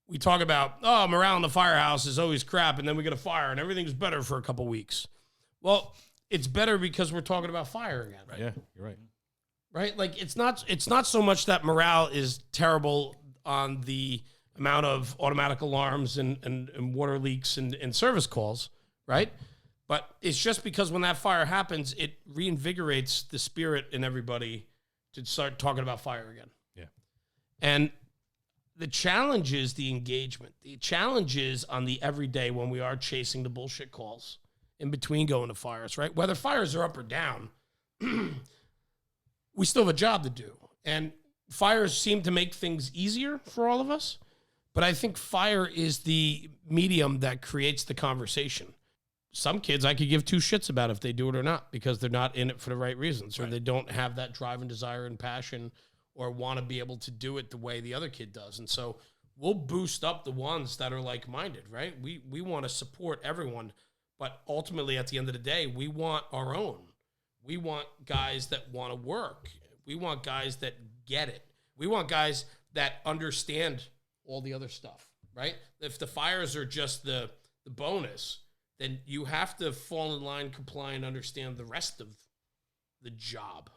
we talk about, morale in the firehouse is always crap, and then we get a fire, and everything's better for a couple weeks. Well, it's better because we're talking about fire again. Right? Yeah, you're right. Right? Like, it's not so much that morale is terrible on the amount of automatic alarms and water leaks and service calls, right? But it's just because when that fire happens, it reinvigorates the spirit in everybody to start talking about fire again. Yeah. And the challenge is the engagement. The challenge is on the everyday when we are chasing the bullshit calls in between going to fires, right? Whether fires are up or down, we still have a job to do. And fires seem to make things easier for all of us. But I think fire is the medium that creates the conversation. Some kids I could give two shits about if they do it or not because they're not in it for the right reasons or they don't have that drive and desire and passion or want to be able to do it the way the other kid does. And so we'll boost up the ones that are like-minded, right? We want to support everyone, but ultimately at the end of the day, we want our own. We want guys that want to work. We want guys that get it. We want guys that understand all the other stuff, right? If the fires are just the bonus, then you have to fall in line, comply, and understand the rest of the job.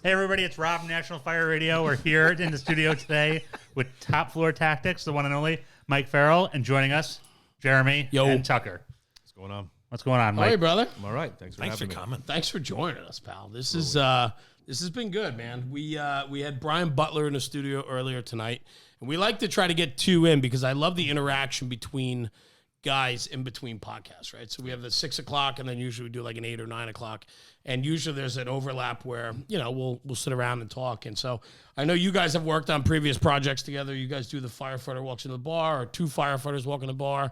Hey everybody, it's Rob from National Fire Radio. We're here in the studio today with Top Floor Tactics, the one and only Mike Farrell, and joining us, Jeremy and Tucker. What's going on? What's going on, Mike? Hey, brother. I'm all right. Thanks for coming. Thanks for joining us, pal. This has been good, man. We had Brian Butler in the studio earlier tonight, and we like to try to get two in because I love the interaction between guys in between podcasts, right? So we have the 6 o'clock, and then usually we do like an 8 or 9 o'clock, and usually there's an overlap where we'll sit around and talk. And so I know you guys have worked on previous projects together. You guys do the firefighter walks in the bar, or two firefighters walking the bar.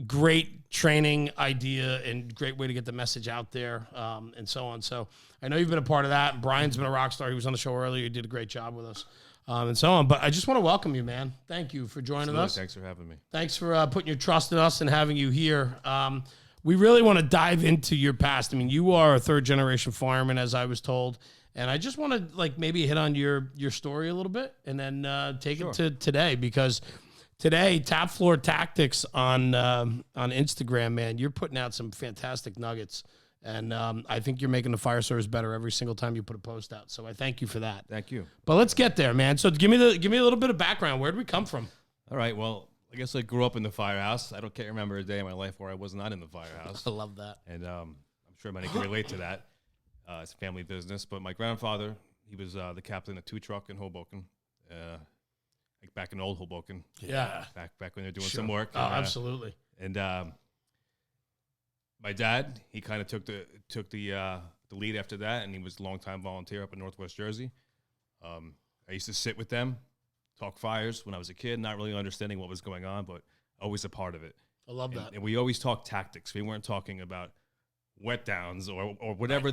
Great training idea and great way to get the message out there, and so on. So I know you've been a part of that. Brian's been a rock star. He was on the show earlier. He did a great job with us, and so on. But I just want to welcome you, man. Thank you for joining us. Thanks for having me. Thanks for putting your trust in us and having you here. We really want to dive into your past. I mean, you are a third-generation fireman, as I was told. And I just want to maybe hit on your story a little bit and then take it to today, because today, Top Floor Tactics on Instagram, man, you're putting out some fantastic nuggets. And I think you're making the fire service better every single time you put a post out. So I thank you for that. Thank you. But let's get there, man. So give me a little bit of background. Where did we come from? All right. Well, I guess I grew up in the firehouse. I can't remember a day in my life where I was not in the firehouse. I love that. And I'm sure many can relate to that. It's a family business. But my grandfather, he was the captain of 2 truck in Hoboken. Like back in old Hoboken. Yeah. Back when they're doing some work. Oh, absolutely. And my dad, he kind of took the lead after that, and he was a longtime volunteer up in Northwest Jersey. I used to sit with them, talk fires when I was a kid, not really understanding what was going on, but always a part of it. I love that. And we always talked tactics. We weren't talking about wet downs or whatever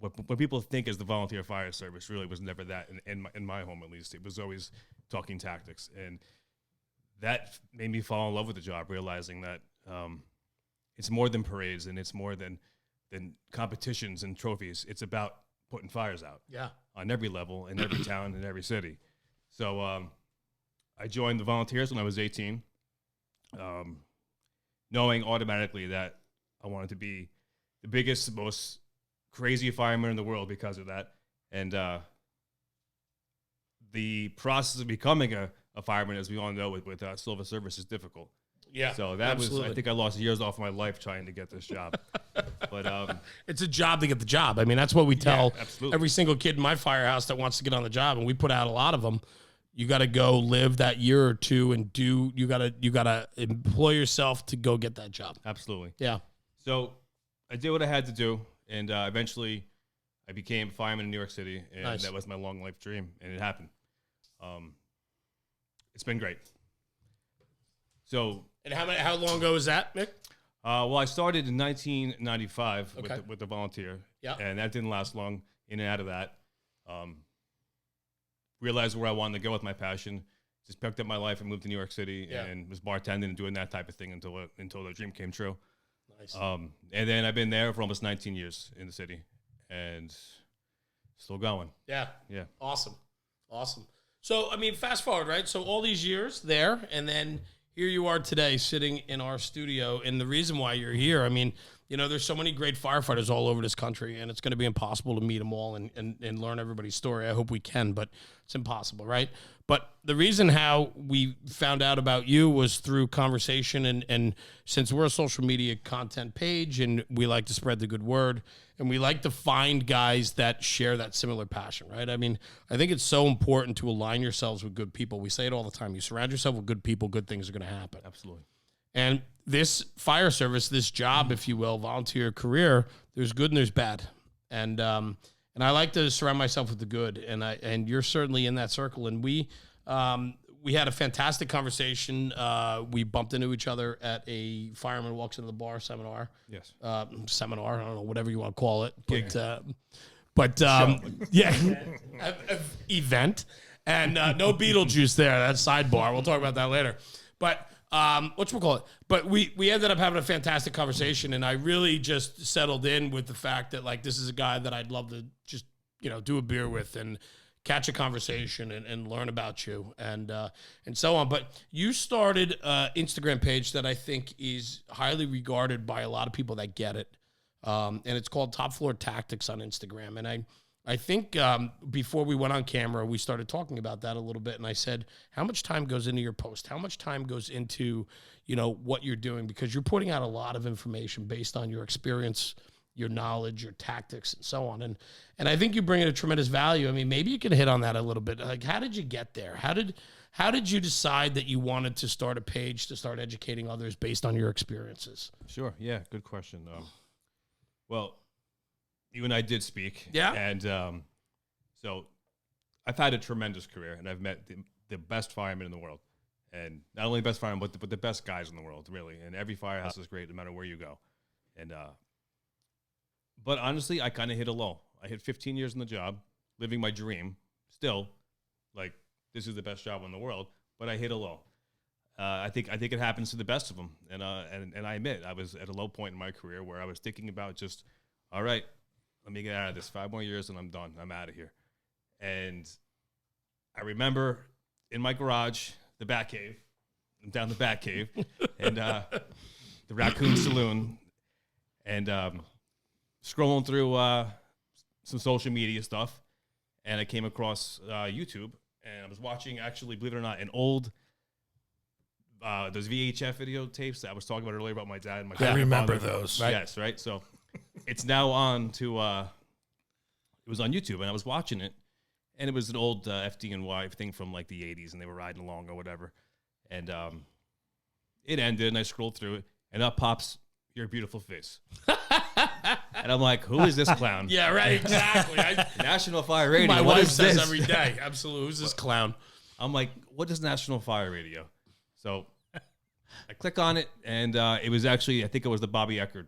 what people think is the volunteer fire service really was never that in my home, at least. It was always talking tactics. And that made me fall in love with the job, realizing that it's more than parades and it's more than competitions and trophies. It's about putting fires out on every level, in every town, in every city. So I joined the volunteers when I was 18, knowing automatically that I wanted to be the biggest, most crazy fireman in the world because of that. And the process of becoming a fireman, as we all know, with silver service is difficult. Yeah. So that was, I think I lost years off my life trying to get this job. But it's a job to get the job. I mean, that's what we tell every single kid in my firehouse that wants to get on the job, and we put out a lot of them. You got to go live that year or two and you got to employ yourself to go get that job. Absolutely. Yeah. So I did what I had to do, and eventually I became a fireman in New York City, and that was my long life dream, and it happened. It's been great. So, and how long ago was that, Mick? Well, I started in 1995 with the volunteer, and that didn't last long. In and out of that, realized where I wanted to go with my passion. just picked up my life and moved to New York City Yeah. and was bartending and doing that type of thing until the dream came true. Nice. And then I've been there for almost 19 years in the city and still going. Yeah. Yeah. Awesome. So, I mean, fast forward, right? So all these years there, and then here you are today sitting in our studio. And the reason why you're here, I mean, you know, there's so many great firefighters all over this country, and it's going to be impossible to meet them all and learn everybody's story. I hope we can, but it's impossible, right? But the reason how we found out about you was through conversation, and since we're a social media content page, and we like to spread the good word, and we like to find guys that share that similar passion, right? I mean, I think it's so important to align yourselves with good people. We say it all the time. You surround yourself with good people, good things are going to happen. Absolutely. And this fire service, this job, if you will, volunteer career, there's good and there's bad. And I like to surround myself with the good. And you're certainly in that circle. And we had a fantastic conversation. We bumped into each other at a Fireman Walks into the Bar seminar. Yes. Seminar, I don't know, whatever you want to call it. Gig. Event. And no Beetlejuice there. That's sidebar. We'll talk about that later. But whatchamacallit? But we ended up having a fantastic conversation, and I really just settled in with the fact that, like, this is a guy that I'd love to just, you know, do a beer with and catch a conversation and learn about you and so on. But you started an Instagram page that I think is highly regarded by a lot of people that get it. And it's called Top Floor Tactics on Instagram. And I think before we went on camera, we started talking about that a little bit. And I said, how much time goes into your post? How much time goes into, you know, what you're doing? Because you're putting out a lot of information based on your experience, your knowledge, your tactics, and so on. And I think you bring in a tremendous value. I mean, maybe you can hit on that a little bit. Like, how did you get there? How did you decide that you wanted to start a page to start educating others based on your experiences? Sure. Yeah. Good question. Well, you and I did speak. Yeah. And so I've had a tremendous career, and I've met the best firemen in the world. And not only best firemen, but the best guys in the world, really. And every firehouse is great no matter where you go. And but honestly, I kind of hit a lull. I hit 15 years in the job, living my dream. Still, like, this is the best job in the world, but I hit a lull. I think it happens to the best of them. And I admit, I was at a low point in my career where I was thinking about just, all right, let me get out of this. 5 more years and I'm done. I'm out of here. And I remember in my garage, the Batcave, I'm down the Batcave, and the Raccoon Saloon, and scrolling through some social media stuff, and I came across YouTube, and I was watching, actually, believe it or not, an old those VHF video tapes that I was talking about earlier about my dad and my I remember father. those. Right? Yes, right. So it's now on to it was on YouTube, and I was watching it, and it was an old FD&Y thing from like the 80s, and they were riding along or whatever, and it ended, and I scrolled through it, and up pops Your Beautiful Face. And I'm like, who is this clown? Yeah, right, exactly. National Fire Radio. My what wife is says this? every day, absolutely, who's this clown? I'm like, what is National Fire Radio? So I click on it, and it was actually, I think it was the Bobby Eckert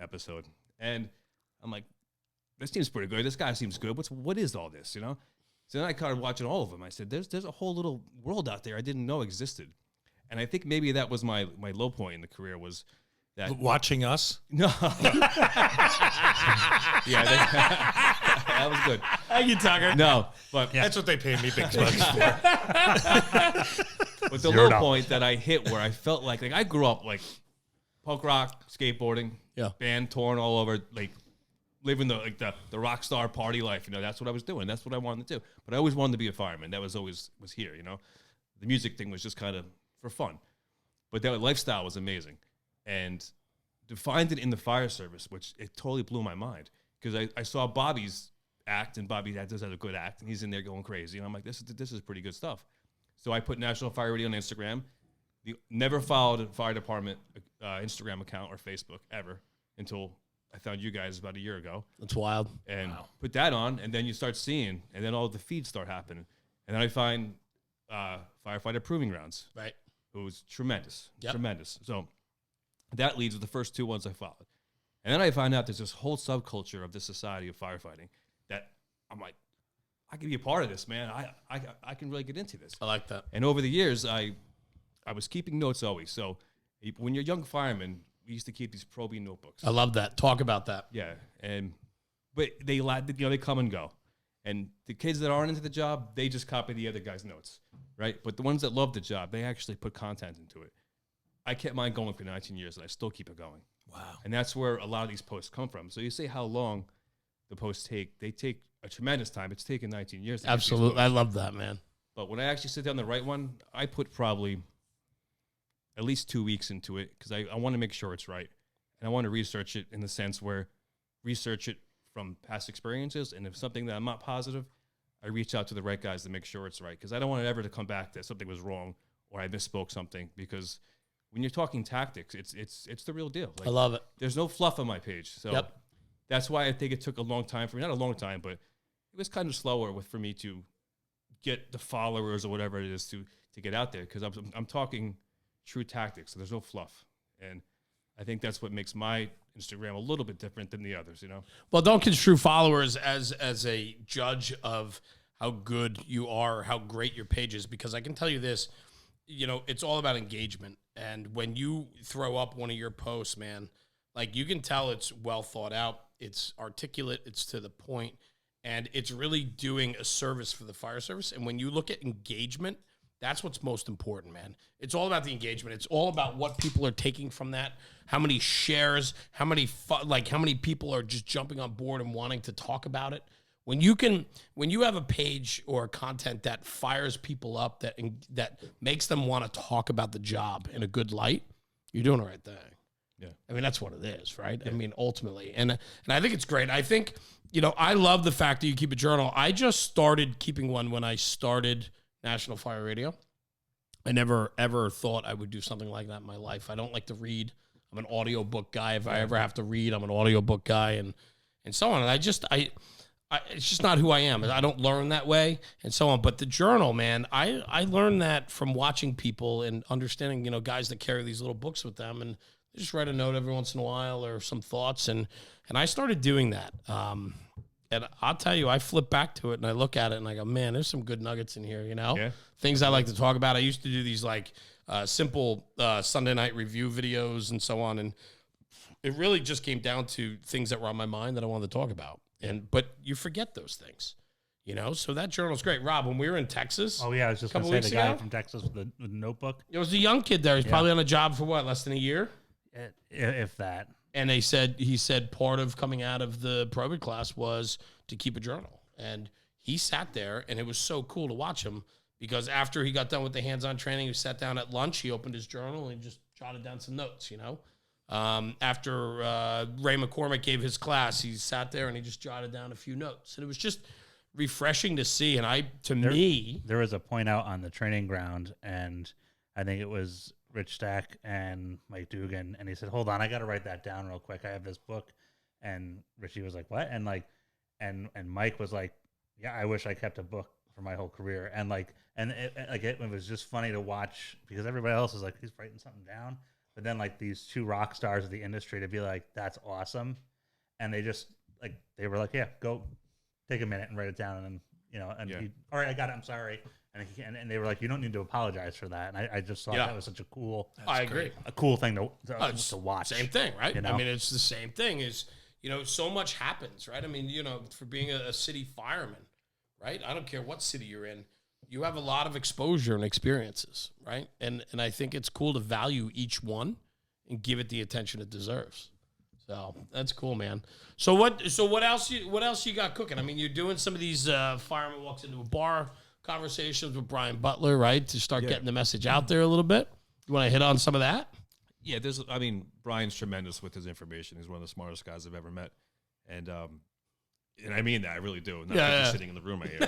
episode. And I'm like, this seems pretty good. This guy seems good. What is all this, you know? So then I started watching all of them. I said, there's a whole little world out there I didn't know existed. And I think maybe that was my low point in the career was that. Watching us? No. Yeah, that was good. Thank you, Tucker. No, but That's what they pay me big bucks for. but the low point that I hit where I felt like I grew up like punk rock, skateboarding, band torn all over, like living the rock star party life. You know, that's what I was doing. That's what I wanted to do. But I always wanted to be a fireman. That was always here. You know, the music thing was just kind of for fun, but that lifestyle was amazing. And to find it in the fire service, which it totally blew my mind, because I saw Bobby's act, and Bobby does have a good act, and he's in there going crazy. And I'm like, this is pretty good stuff. So I put National Fire Radio on Instagram. Never followed a fire department Instagram account or Facebook ever until I found you guys about a year ago. That's wild. And put that on, and then you start seeing, and then all the feeds start happening. And then I find Firefighter Proving Grounds. Right. It was tremendous. Yep. Tremendous. So that leads to the first two ones I followed. And then I find out there's this whole subculture of the society of firefighting that I'm like, I can be a part of this, man. I can really get into this. I like that. And over the years, I was keeping notes always. So when you're a young fireman, we used to keep these probing notebooks. I love that. Talk about that. Yeah, but they they come and go, and the kids that aren't into the job, they just copy the other guy's notes, right? But the ones that love the job, they actually put content into it. I kept mine going for 19 years, and I still keep it going. Wow. And that's where a lot of these posts come from. So you say how long the posts take. They take a tremendous time. It's taken 19 years. Absolutely. I love that, man. But when I actually sit down to write one, I put probably at least 2 weeks into it because I want to make sure it's right. And I want to research it in the sense where research it from past experiences. And if something that I'm not positive, I reach out to the right guys to make sure it's right. Because I don't want it ever to come back that something was wrong or I misspoke something. Because when you're talking tactics, it's the real deal. Like, I love it. There's no fluff on my page. So that's why I think it took a long time for me. Not a long time, but it was kind of slower for me to get the followers or whatever it is to get out there. Because I'm talking true tactics. So there's no fluff. And I think that's what makes my Instagram a little bit different than the others, you know? Well, don't construe followers as a judge of how good you are or how great your page is, because I can tell you this, you know, it's all about engagement. And when you throw up one of your posts, man, like you can tell it's well thought out, it's articulate, it's to the point, and it's really doing a service for the fire service. And when you look at engagement, that's what's most important, man. It's all about the engagement. It's all about what people are taking from that, how many shares, how many people are just jumping on board and wanting to talk about it. When you have a page or content that fires people up, that makes them want to talk about the job in a good light, you're doing the right thing. Yeah. I mean, that's what it is, right? Yeah. I mean, ultimately. And I think it's great. I think, you know, I love the fact that you keep a journal. I just started keeping one when I started National Fire Radio. I never, ever thought I would do something like that in my life. I don't like to read. I'm an audiobook guy. If I ever have to read, I'm an audiobook guy and so on. And it's just not who I am. I don't learn that way and so on. But the journal, man, I learned that from watching people and understanding, you know, guys that carry these little books with them and they just write a note every once in a while or some thoughts. And I started doing that. And I'll tell you, I flip back to it and I look at it and I go, man, there's some good nuggets in here, you know? Yeah. Things I like to talk about. I used to do these like simple Sunday night review videos and so on. And it really just came down to things that were on my mind that I wanted to talk about. But you forget those things, you know? So that journal's great. Rob, when we were in Texas. Oh, yeah, I was just going to say the guy from Texas with the notebook. It was a young kid there. He's probably on a job for what, less than a year? If that. And he said part of coming out of the probate class was to keep a journal. And he sat there, and it was so cool to watch him because after he got done with the hands-on training, he sat down at lunch, he opened his journal, and just jotted down some notes, you know? After Ray McCormick gave his class, he sat there and he just jotted down a few notes. And it was just refreshing to see. And there was a point out on the training ground, and I think it was Rich Stack and Mike Dugan, and he said, "Hold on, I got to write that down real quick. I have this book." And Richie was like, "What?" And and Mike was like, "Yeah, I wish I kept a book for my whole career." And it was just funny to watch because everybody else is like, he's writing something down. But then like these two rock stars of the industry to be like, "That's awesome," and they were like, "Yeah, go take a minute and write it down," and then all right, I got it. I'm sorry. And they were like, "You don't need to apologize for that." And I just thought that was such a cool. I agree. A cool thing to watch. Same thing, right? You know? I mean, it's the same thing. Is so much happens, right? I mean, for being a city fireman, right? I don't care what city you're in. You have a lot of exposure and experiences, right? And I think it's cool to value each one and give it the attention it deserves. So that's cool, man. So what else you got cooking? I mean, you're doing some of these fireman walks into a bar conversations with Brian Butler, right? To start getting the message out there a little bit. You want to hit on some of that? Yeah, Brian's tremendous with his information. He's one of the smartest guys I've ever met. And I mean that, I really do. Not just sitting in the room right here.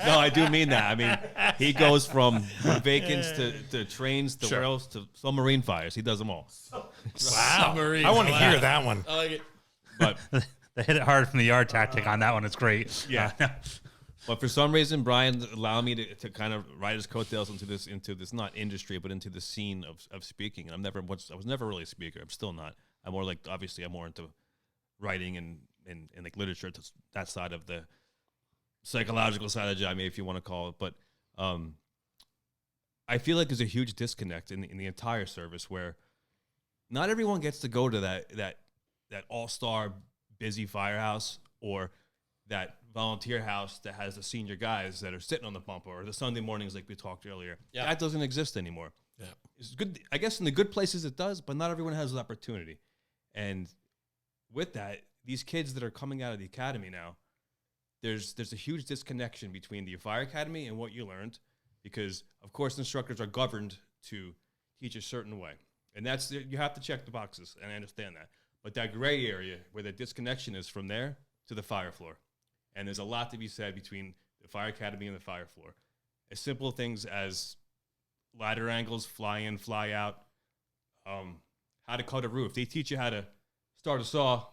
No, I do mean that. I mean, he goes from vacants to trains to rails to submarine fires. He does them all. Wow. Submarine. I want to hear that one. I like it. But they hit it hard from the yard tactic on that one. It's great. Yeah. But for some reason, Brian allowed me to kind of ride his coattails into this not industry, but into the scene of speaking. And I was never really a speaker. I'm still not. I'm more into writing and in like literature, that side of the psychological side of the job, maybe if you want to call it. But I feel like there's a huge disconnect in the entire service where not everyone gets to go to that all-star busy firehouse or that volunteer house that has the senior guys that are sitting on the bumper, or the Sunday mornings like we talked earlier. Yeah. That doesn't exist anymore. Yeah. It's good. I guess in the good places it does, but not everyone has the opportunity. And with that, these kids that are coming out of the academy now, there's a huge disconnection between the fire academy and what you learned, because of course instructors are governed to teach a certain way. And that's, you have to check the boxes, and I understand that. But that gray area where the disconnection is from there to the fire floor. And there's a lot to be said between the fire academy and the fire floor. As simple things as ladder angles, fly in, fly out, how to cut a roof. They teach you how to start a saw,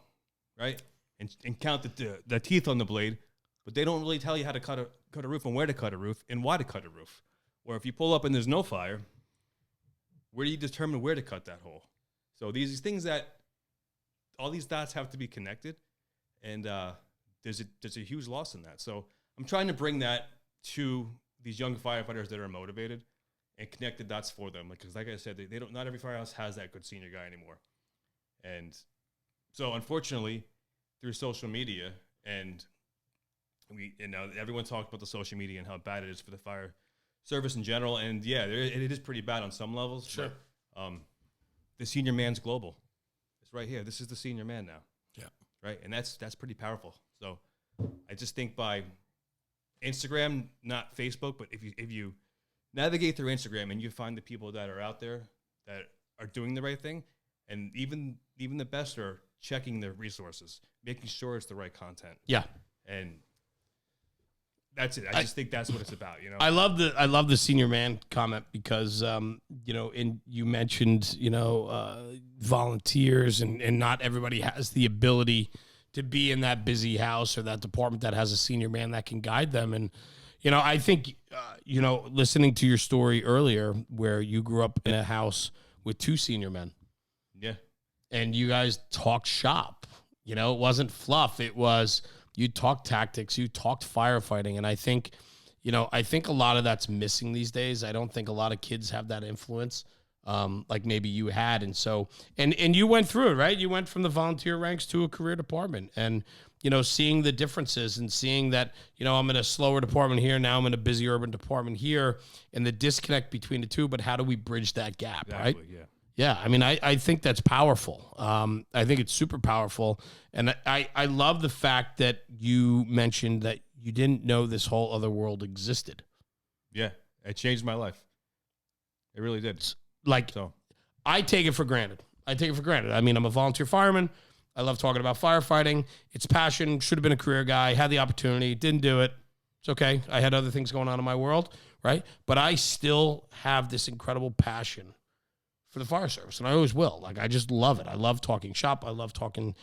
right? And count the teeth on the blade, but they don't really tell you how to cut a roof and where to cut a roof and why to cut a roof. Or if you pull up and there's no fire, where do you determine where to cut that hole? So these things that, all these dots have to be connected, and there's a huge loss in that. So I'm trying to bring that to these young firefighters that are motivated and connect the dots for them. Because like I said, they don't, not every firehouse has that good senior guy anymore. And so unfortunately, through social media, and everyone talked about the social media and how bad it is for the fire service in general. And yeah, it is pretty bad on some levels. Sure. But, the senior man's global. It's right here. This is the senior man now. Yeah. Right. And that's pretty powerful. So I just think by Instagram, not Facebook, but if you navigate through Instagram and you find the people that are out there that are doing the right thing, and even the best are checking their resources, making sure it's the right content. Yeah. And that's it. I just think that's what it's about, you know. I love the senior man comment because you mentioned volunteers and not everybody has the ability to be in that busy house or that department that has a senior man that can guide them. And I think listening to your story earlier where you grew up in a house with two senior men. Yeah. And you guys talked shop. It wasn't fluff. It was, you talked tactics, you talked firefighting. And I think a lot of that's missing these days. I don't think a lot of kids have that influence like maybe you had. And so, and you went through it, right? You went from the volunteer ranks to a career department, and, seeing the differences and seeing that, I'm in a slower department here. Now I'm in a busy urban department here, and the disconnect between the two, but how do we bridge that gap? Exactly, right? Yeah. Yeah, I mean, I think that's powerful. I think it's super powerful. And I love the fact that you mentioned that you didn't know this whole other world existed. Yeah, it changed my life. It really did. I take it for granted. I mean, I'm a volunteer fireman. I love talking about firefighting. It's passion. Should have been a career guy. Had the opportunity. Didn't do it. It's okay. I had other things going on in my world, right? But I still have this incredible passion for the fire service, and I always will. I just love it. I love talking shop. I love talking,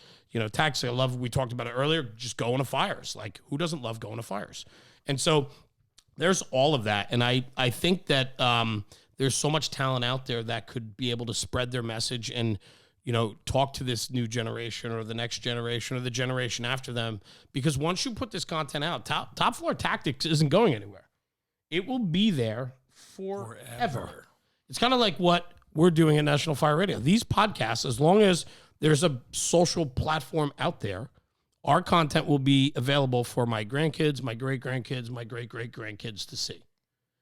tactics. I love, we talked about it earlier, just going to fires. Who doesn't love going to fires? And so there's all of that. And I think that there's so much talent out there that could be able to spread their message and, talk to this new generation or the next generation or the generation after them. Because once you put this content out, top floor tactics isn't going anywhere. It will be there forever. It's kind of like what we're doing at National Fire Radio. These podcasts, as long as there's a social platform out there, our content will be available for my grandkids, my great-grandkids, my great-great-grandkids to see.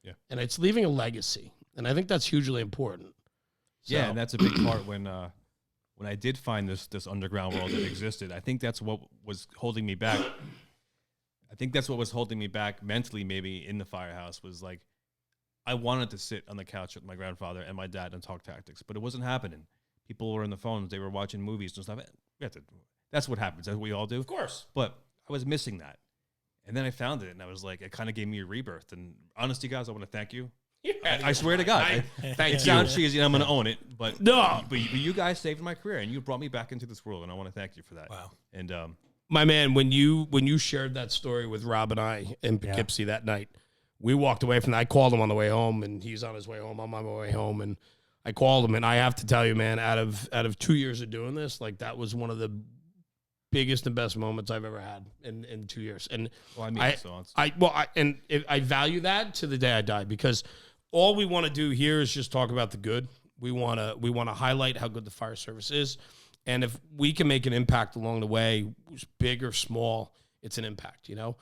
Yeah. And it's leaving a legacy. And I think that's hugely important. So, yeah, and that's a big part when I did find this underground world that existed. I think that's what was holding me back. I think that's what was holding me back mentally, maybe in the firehouse, was I wanted to sit on the couch with my grandfather and my dad and talk tactics, but it wasn't happening. People were on the phones. They were watching movies and stuff. That's what happens. That's what we all do. Of course. But I was missing that. And then I found it, and I was like, it kind of gave me a rebirth. And honestly, guys, I want to thank you. Yeah, I swear to God. Thank you. It sounds cheesy, and I'm going to own it. But no. But you guys saved my career, and you brought me back into this world, and I want to thank you for that. Wow. And my man, when you shared that story with Rob and I in Poughkeepsie that night, we walked away from that. I called him on the way home, and he's on his way home. I'm on my way home, and I called him. And I have to tell you, man, out of 2 years of doing this, that was one of the biggest and best moments I've ever had in 2 years. And Well, I mean, so it's, I value that to the day I die, because all we want to do here is just talk about the good. We want to highlight how good the fire service is. And if we can make an impact along the way, big or small, it's an impact, you know?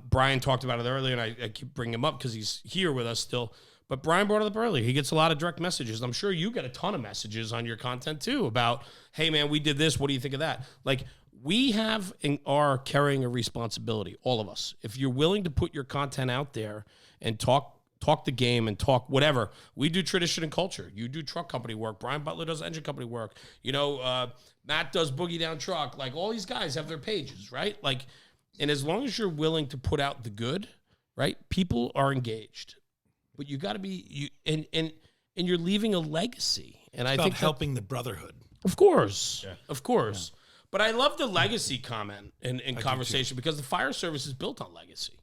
Brian talked about it earlier, and I keep bringing him up because he's here with us still. But Brian brought it up earlier. He gets a lot of direct messages. I'm sure you get a ton of messages on your content too about, hey, man, we did this. What do you think of that? Like, we are carrying a responsibility, all of us. If you're willing to put your content out there and talk the game and talk whatever. We do tradition and culture. You do truck company work. Brian Butler does engine company work. You know, Matt does boogie down truck. Like, all these guys have their pages, right? Like, and as long as you're willing to put out the good, right? People are engaged. But you got to be and you're leaving a legacy. And I think helping the brotherhood. Of course. Yeah. Of course. Yeah. But I love the legacy comment and conversation, because the fire service is built on legacy.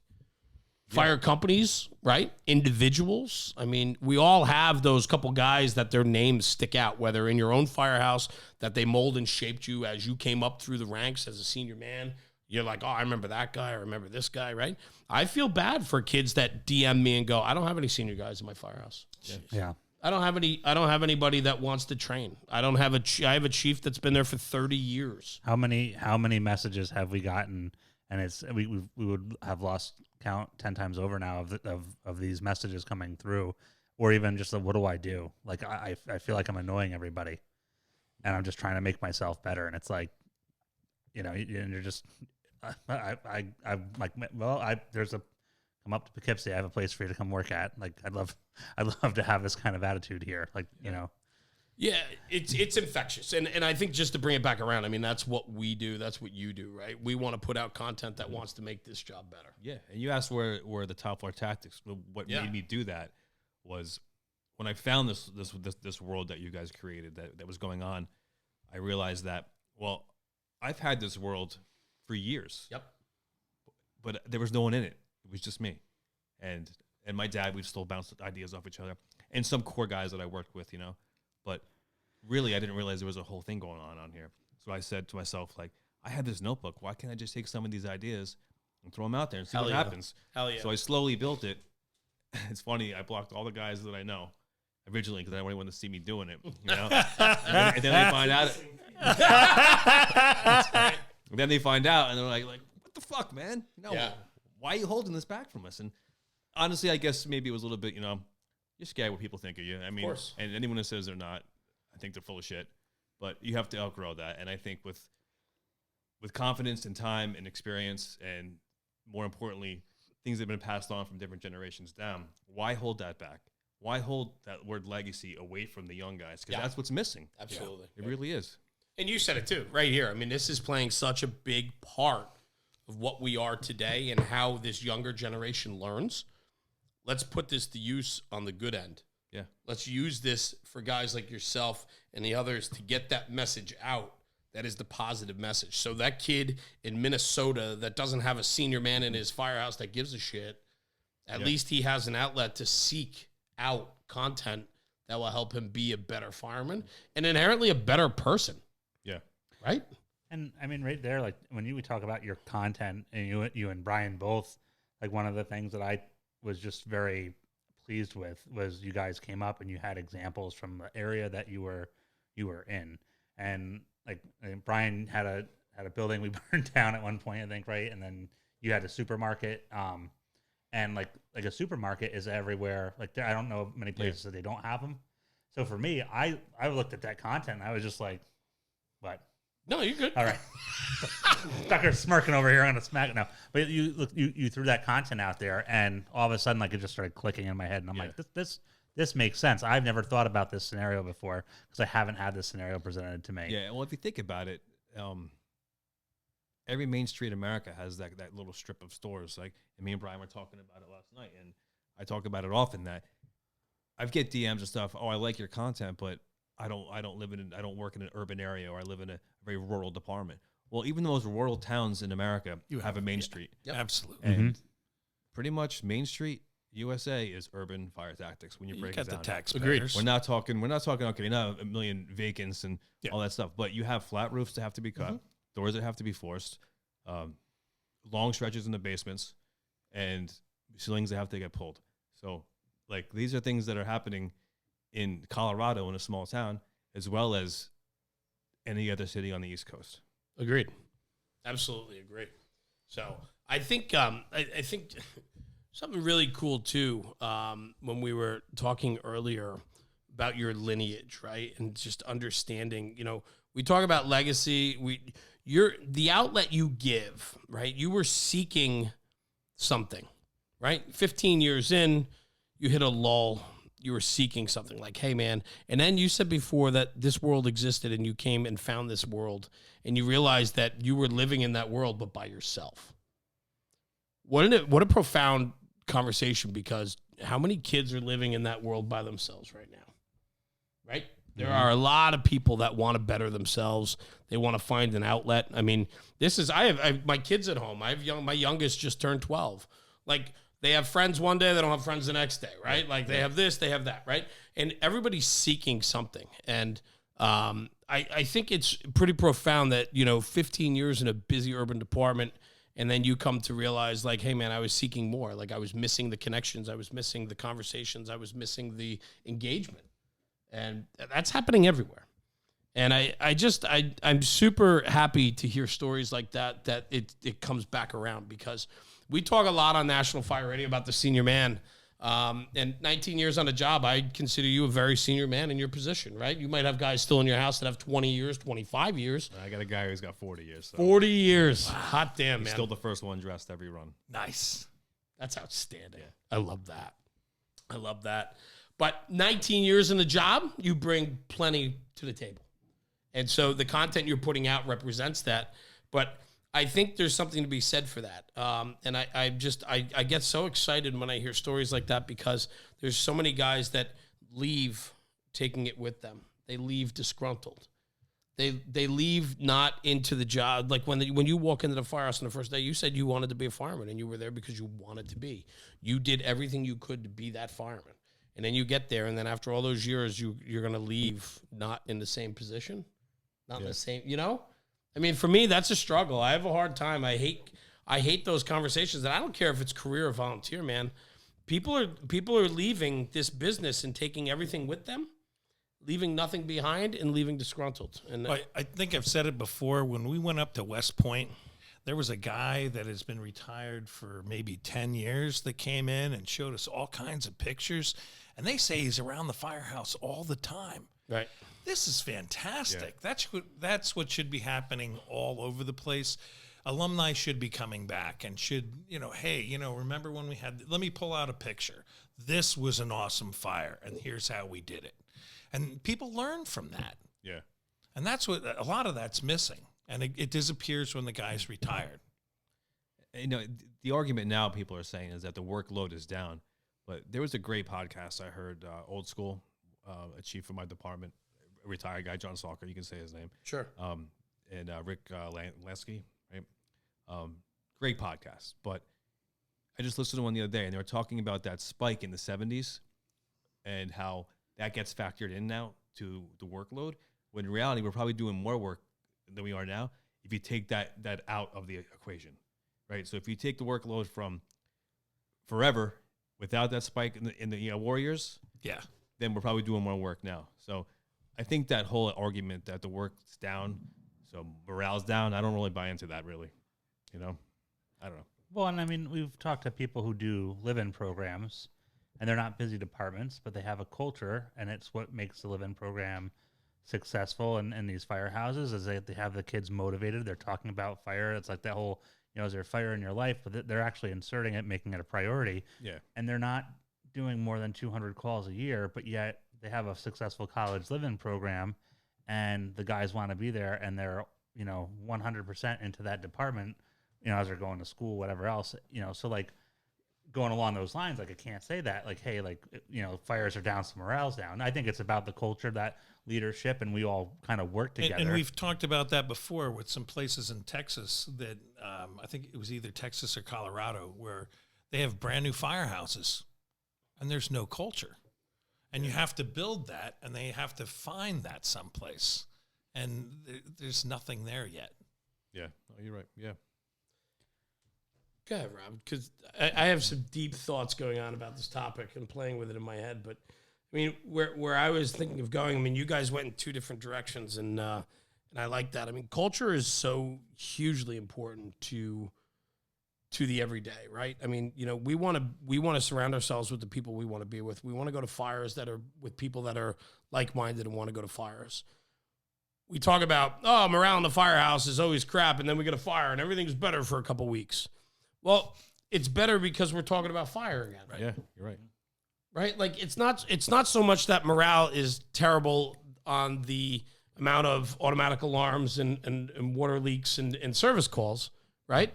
Fire companies, right? Individuals. I mean, we all have those couple guys that their names stick out, whether in your own firehouse, that they mold and shaped you as you came up through the ranks as a senior man. You're like, oh, I remember that guy. I remember this guy, right? I feel bad for kids that DM me and go, I don't have any senior guys in my firehouse. Yeah. I don't have anybody that wants to train. I have a chief that's been there for 30 years. How many messages have we gotten? And it's we would have lost count 10 times over now of these messages coming through, or even just what do I do? Like, I feel like I'm annoying everybody, and I'm just trying to make myself better. And it's like, you know, and you're just I'm like, well, there's a come up to Poughkeepsie. I have a place for you to come work at. Like, I'd love to have this kind of attitude here. Like, you know. Yeah, it's infectious. And I think, just to bring it back around, I mean, that's what we do. That's what you do, right? We want to put out content that wants to make this job better. Yeah, and you asked where the top floor tactics. What made me do that was when I found this world that you guys created that was going on. I realized that, well, I've had this world for years. Yep. But there was no one in it. It was just me, and my dad. We'd still bounce ideas off each other, and some core guys that I worked with, you know. But really, I didn't realize there was a whole thing going on here. So I said to myself, like, I have this notebook. Why can't I just take some of these ideas and throw them out there and see what happens? Hell yeah. So I slowly built it. It's funny. I blocked all the guys that I know originally because I didn't want to see me doing it. You know? and then they find out. And then they find out, and they're like, what the fuck, man? No, why are you holding this back from us? And honestly, I guess maybe it was a little bit, you know, you're scared what people think of you. I mean, and anyone who says they're not, I think they're full of shit. But you have to outgrow that. And I think with confidence and time and experience, and more importantly, things that have been passed on from different generations down, why hold that back? Why hold that word legacy away from the young guys? Because that's what's missing. Absolutely. It really is. And you said it too, right here. I mean, this is playing such a big part of what we are today and how this younger generation learns. Let's put this to use on the good end. Yeah. Let's use this for guys like yourself and the others to get that message out. That is the positive message. So that kid in Minnesota that doesn't have a senior man in his firehouse that gives a shit, at least he has an outlet to seek out content that will help him be a better fireman and inherently a better person. Yeah. Right? And I mean, right there, like when we talk about your content, and you and Brian both, like one of the things that I was just very pleased with was you guys came up and you had examples from the area that you were in. And like, Brian had a building we burned down at one point, I think, right? And then you had a supermarket, and like a supermarket is everywhere. Like, I don't know many places that they don't have them. So for me, I looked at that content and I was just like, what? No, you're good. All right. Stucker smirking over here on a smack. No, but you threw that content out there, and all of a sudden, like, it just started clicking in my head, and I'm like, this makes sense. I've never thought about this scenario before because I haven't had this scenario presented to me. Yeah. Well, if you think about it, every Main Street in America has that little strip of stores. Like, and me and Brian were talking about it last night, and I talk about it often that I get DMs and stuff. Oh, I like your content, but I don't work in an urban area, or I live in a very rural department. Well, even the most rural towns in America have a Main Street. Yep. Absolutely. And pretty much Main Street, USA, is urban fire tactics when you break it down. The taxpayers. We're not talking, okay, not a million vacants and all that stuff, but you have flat roofs that have to be cut. doors that have to be forced, long stretches in the basements, and ceilings that have to get pulled. So, like, these are things that are happening in Colorado, in a small town, as well as any other city on the East Coast. Agreed. Absolutely agreed. So I think I think something really cool too, when we were talking earlier about your lineage, right? And just understanding, we talk about legacy. You're the outlet you give, right? You were seeking something, right? 15 years in, you hit a lull. You were seeking something like, hey, man. And then you said before that this world existed and you came and found this world and you realized that you were living in that world, but by yourself. What a profound conversation, because how many kids are living in that world by themselves right now, right? There are a lot of people that want to better themselves. They want to find an outlet. I mean, I have my kids at home. My youngest just turned 12. Like, they have friends one day, they don't have friends the next day, right? Like, they have this, they have that, right? And everybody's seeking something. And I think it's pretty profound that, 15 years in a busy urban department, and then you come to realize, like, hey, man, I was seeking more. Like, I was missing the connections. I was missing the conversations. I was missing the engagement. And that's happening everywhere. And I'm super happy to hear stories like that it comes back around, because we talk a lot on National Fire Radio about the senior man. And 19 years on a job, I consider you a very senior man in your position, right? You might have guys still in your house that have 20 years, 25 years. I got a guy who's got 40 years. So. 40 years. Wow. Hot damn, man. Still the first one dressed every run. Nice. That's outstanding. Yeah. I love that. But 19 years in the job, you bring plenty to the table. And so the content you're putting out represents that. But I think there's something to be said for that. And I get so excited when I hear stories like that, because there's so many guys that leave taking it with them. They leave disgruntled. They leave not into the job. Like when you walk into the firehouse on the first day, you said you wanted to be a fireman, and you were there because you wanted to be. You did everything you could to be that fireman. And then you get there, and then after all those years, you're going to leave not in the same position, not in the same, I mean, for me, that's a struggle. I have a hard time. I hate those conversations, and I don't care if it's career or volunteer, man. People are leaving this business and taking everything with them, leaving nothing behind, and leaving disgruntled. And I think I've said it before. When we went up to West Point, there was a guy that has been retired for maybe 10 years that came in and showed us all kinds of pictures. And they say he's around the firehouse all the time. Right. This is fantastic. Yeah. That's what should be happening all over the place. Alumni should be coming back and should, hey, remember when let me pull out a picture. This was an awesome fire, and here's how we did it. And people learn from that. Yeah. And that's what a lot of that's missing. And it disappears when the guy's retired. The argument now people are saying is that the workload is down. But there was a great podcast I heard, Old School, a chief from my department, a retired guy, John Salker, you can say his name. Sure. And Rick Lasky, right? Great podcast. But I just listened to one the other day, and they were talking about that spike in the 70s and how that gets factored in now to the workload, when in reality we're probably doing more work than we are now if you take that out of the equation, right? So if you take the workload from forever without that spike in the Warriors, then we're probably doing more work now. So I think that whole argument that the work's down, so morale's down, I don't really buy into that, really. I don't know. Well, and I mean, we've talked to people who do live-in programs, and they're not busy departments, but they have a culture, and it's what makes the live-in program successful in these firehouses, is they have the kids motivated. They're talking about fire. It's like that whole, is there fire in your life? But they're actually inserting it, making it a priority. Yeah. And they're not doing more than 200 calls a year, but yet they have a successful college live-in program, and the guys want to be there, and they're, 100% into that department, as they're going to school, whatever else, so like going along those lines, like I can't say that, like, hey, like, fires are down, so morale's down. I think it's about the culture, that leadership, and we all kind of work together. And we've talked about that before with some places in Texas that I think it was either Texas or Colorado, where they have brand new firehouses and there's no culture. And you have to build that, and they have to find that someplace. And there's nothing there yet. Yeah. Oh, you're right. Yeah. Go ahead, Rob, because I have some deep thoughts going on about this topic and playing with it in my head. But I mean, where I was thinking of going, I mean, you guys went in two different directions, and I like that. I mean, culture is so hugely important to the everyday, right? I mean, we want to surround ourselves with the people we want to be with. We want to go to fires that are with people that are like-minded and want to go to fires. We talk about, morale in the firehouse is always crap, and then we get a fire and everything's better for a couple weeks. Well, it's better because we're talking about fire again. Right? Yeah, you're right. Right? Like it's not so much that morale is terrible on the amount of automatic alarms and water leaks and service calls, right?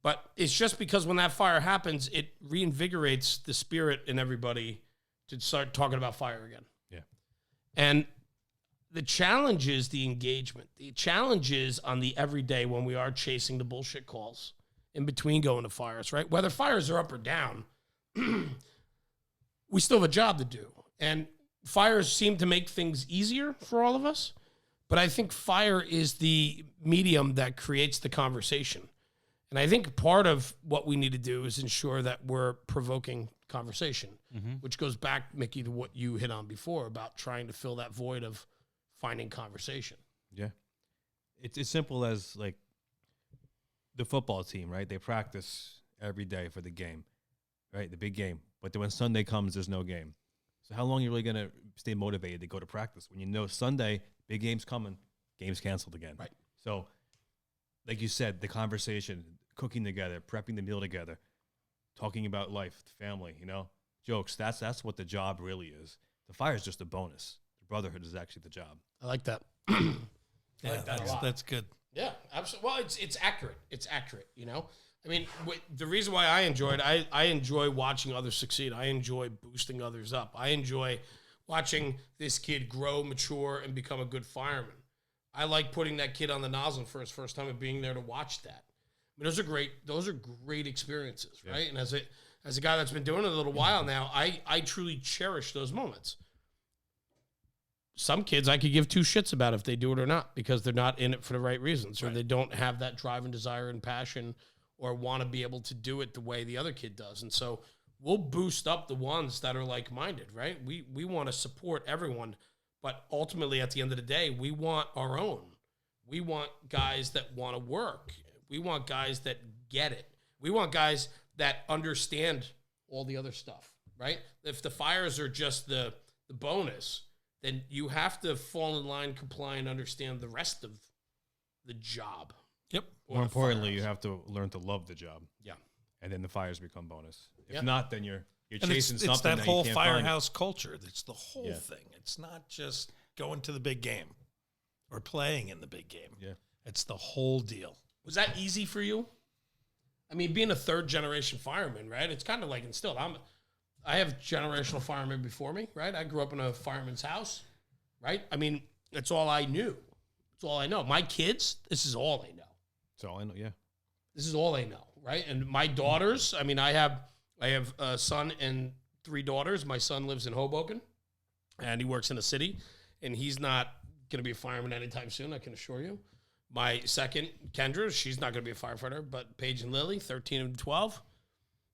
But it's just because when that fire happens, it reinvigorates the spirit in everybody to start talking about fire again. Yeah. And the challenge is the engagement. The challenge is on the everyday when we are chasing the bullshit calls in between going to fires, right? Whether fires are up or down, we still have a job to do. And fires seem to make things easier for all of us. But I think fire is the medium that creates the conversation. And I think part of what we need to do is ensure that we're provoking conversation, which goes back, Mickey, to what you hit on before about trying to fill that void of finding conversation. Yeah. It's as simple as like the football team, right? They practice every day for the game, right? The big game. But then when Sunday comes, there's no game. So how long are you really going to stay motivated to go to practice when you know Sunday, big game's coming, game's canceled again? Right. So like you said, the conversation, cooking together, prepping the meal together, talking about life, family, jokes. That's what the job really is. The fire is just a bonus. The brotherhood is actually the job. I like that. Yeah, that's good. Yeah, absolutely. Well, it's accurate. It's accurate, I mean, the reason why I enjoy it, I enjoy watching others succeed. I enjoy boosting others up. I enjoy watching this kid grow, mature, and become a good fireman. I like putting that kid on the nozzle for his first time and being there to watch that. I mean, those are great experiences, right? And as a guy that's been doing it a little while now, I truly cherish those moments. Some kids I could give two shits about if they do it or not because they're not in it for the right reasons or they don't have that drive and desire and passion or want to be able to do it the way the other kid does. And so we'll boost up the ones that are like-minded, right? We want to support everyone, but ultimately at the end of the day, we want our own. We want guys that want to work. We want guys that get it. We want guys that understand all the other stuff, right? If the fires are just the bonus, then you have to fall in line, comply, and understand the rest of the job. Yep. More importantly, you have to learn to love the job. Yeah. And then the fires become bonus. If not, then you're And chasing something it's that you whole can't find. firehouse culture. It's the whole thing. It's not just going to the big game or playing in the big game. Yeah. It's the whole deal. Was that easy for you? I mean, being a third-generation fireman, right? It's kind of like instilled. I have generational firemen before me, right? I grew up in a fireman's house, right? I mean, that's all I knew. That's all I know. My kids, this is all they know. That's all I know, yeah. This is all they know, right? And my daughters, I mean, I have a son and 3 daughters. My son lives in Hoboken, and he works in a city, and he's not going to be a fireman anytime soon, I can assure you. My second, Kendra, she's not going to be a firefighter, but Paige and Lily, 13 and 12,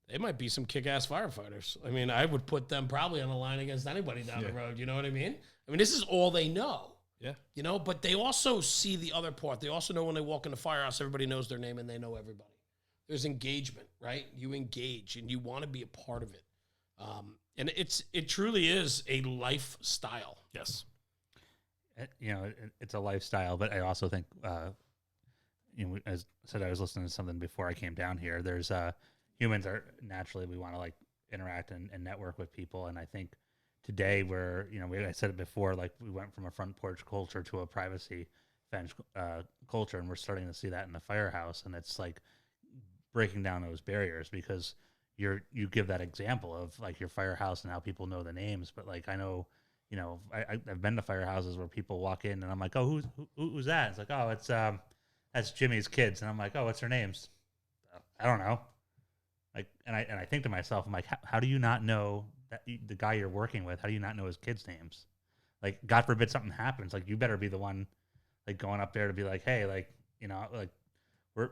they might be some kick-ass firefighters. I mean, I would put them probably on the line against anybody down the road. You know what I mean? I mean, this is all they know. Yeah. But they also see the other part. They also know when they walk in the firehouse, everybody knows their name and they know everybody. There's engagement, right? You engage and you want to be a part of it. And it truly is a lifestyle. Yes. It's a lifestyle, but I also think, as I said, I was listening to something before I came down here. There's humans are naturally, we want to like interact and network with people. And I think today I said it before, like we went from a front porch culture to a privacy fence culture, and we're starting to see that in the firehouse. And it's like breaking down those barriers because you give that example of like your firehouse and how people know the names. But like, I know, I've been to firehouses where people walk in and I'm like, oh, who's that? It's like, oh, it's that's Jimmy's kids. And I'm like, oh, what's their names? I don't know. Like, and I think to myself, I'm like, how do you not know that the guy you're working with? How do you not know his kids' names? Like, God forbid something happens. Like, you better be the one, like, going up there to be like, hey, like, like,